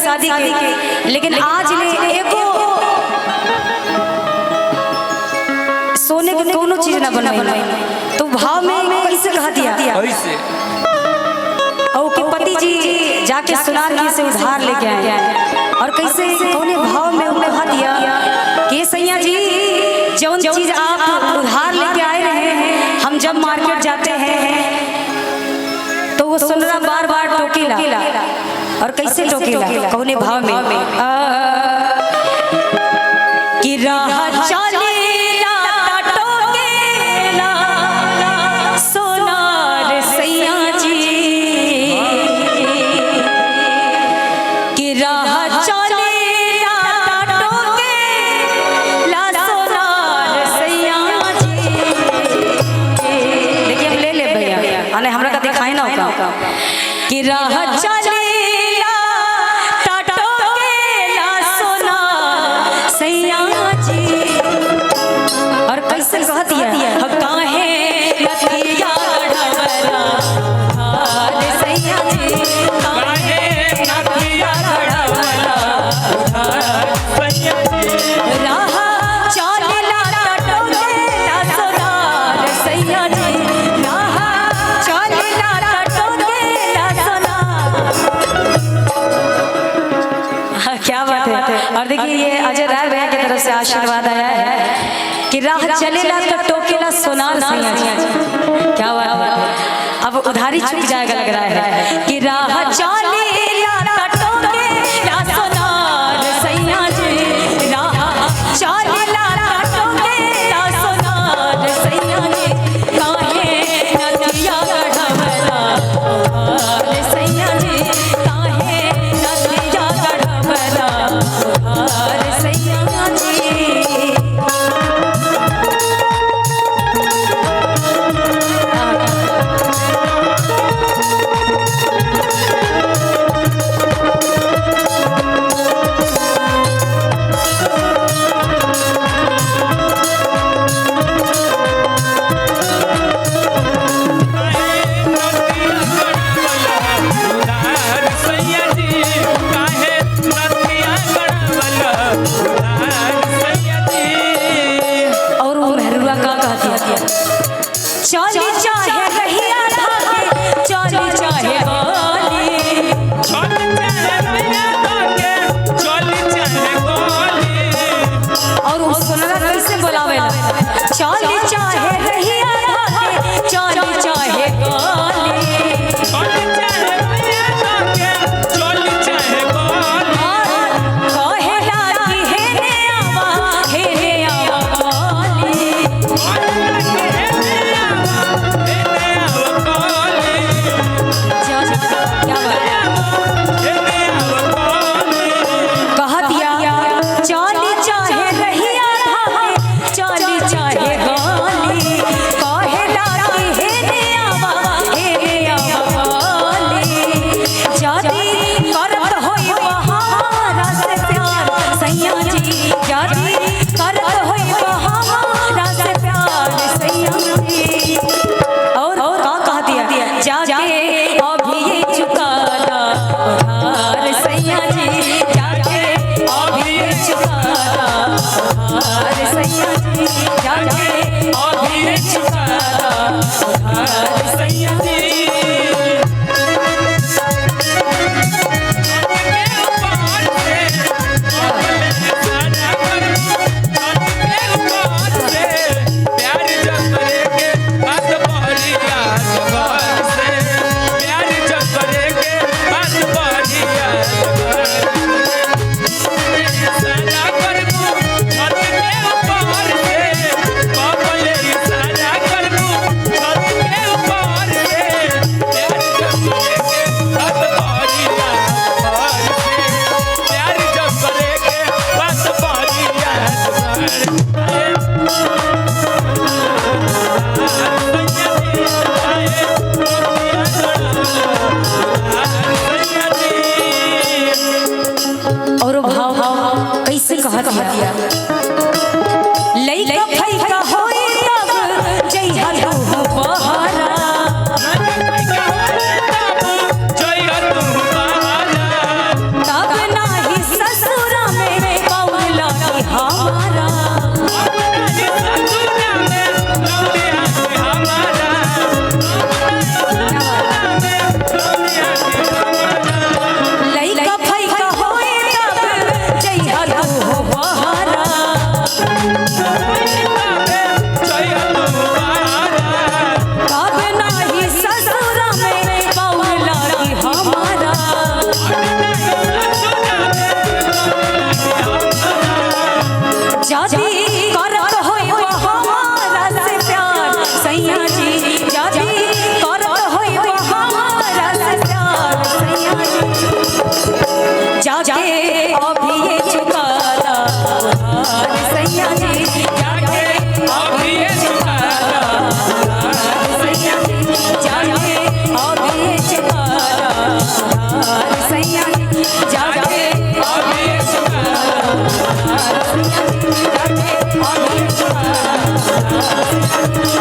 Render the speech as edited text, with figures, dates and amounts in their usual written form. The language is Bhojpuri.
शादी के, लेकिन आज ले एगो सोने के कोनो चीज ना बनवाई। तो भाव में कैसे कह दिया कैसे? और के पति जी जाके सुनार की से उधार लेके आए और कैसे कोने भाव में उन्हें कह दिया कि सैया जी जौन चीज आप उधार लेके आए रहे हैं, हम जब मार्केट जाते हैं तो वो सुनरा बार बार टोकेला और कैसे टोकेला कोने भाव में कि राह चले कि राह चलेला टटोकेला सोना सैया जी। और कैसे कह दिया काहे नथिया गढ़वला उधार सैया जी, काहे नथिया गढ़वला उधार सैया जी। राह चलेला टटोकेला सोना सैया जी, क्या बात है। और देखिए ये अजय राय भैया की तरफ से आशीर्वाद आया है कि राह चलेला तो टोकेला सोनार सैया जी। क्या बात है, अब उधारी चुक जाएगा लग रहा है कि राह चलेला तो टोकेला सोनार सैया जी, राह चलेला तो टोकेला सोनार सैया जी, काहे नथिया गढ़वला उधार सैया जी, काहे नथिया गढ़वला उधार सैया जी। चली चाहे रहिया धागे, चली चाहे गोली, और वो सुनरा कैसे बुलावेला चली चाहे रहिया धागे, चली चाहे गोली, कहेला कि हेने आवा गोली। तब है